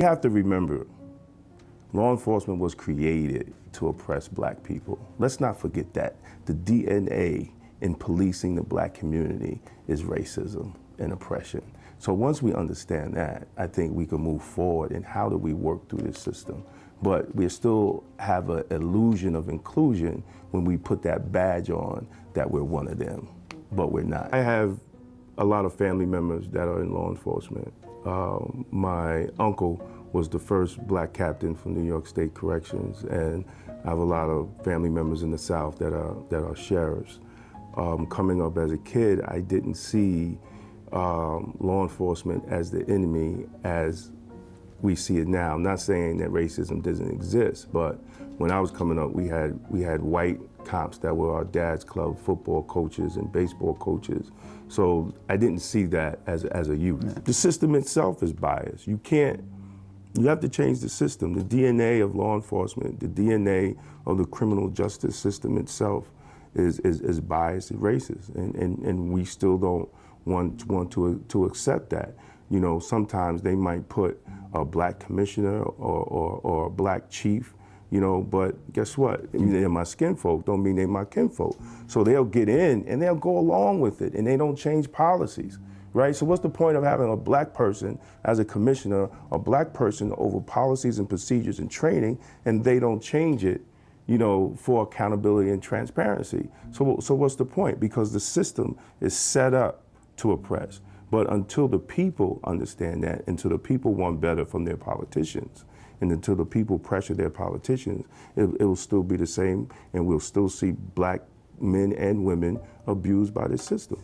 You have to remember, law enforcement was created to oppress black people. Let's not forget that. The DNA in policing the black community is racism and oppression. So once we understand that, I think we can move forward in how do we work through this system. But we still have an illusion of inclusion when we put that badge on that we're one of them, but we're not. I have a lot of family members that are in law enforcement. My uncle was the first black captain from New York State Corrections, and I have a lot of family members in the South that are sheriffs. Coming up as a kid, I didn't see law enforcement as the enemy as we see it now. I'm not saying that racism doesn't exist, but when I was coming up, we had white cops that were our dad's club football coaches and baseball coaches. So I didn't see that as a youth. Yeah. The system itself is biased. You have to change the system. The DNA of law enforcement, the DNA of the criminal justice system itself is biased and racist, and we still don't want to accept that. You know, sometimes they might put a black commissioner or a black chief, you know, but guess what? They're my skinfolk, don't mean they're my kinfolk. So they'll get in and they'll go along with it, and they don't change policies, right? So what's the point of having a black person as a commissioner, a black person over policies and procedures and training, and they don't change it, you know, for accountability and transparency? So what's the point? Because the system is set up to oppress. But until the people understand that, until the people want better from their politicians, and until the people pressure their politicians, it will still be the same, and we'll still see black men and women abused by this system.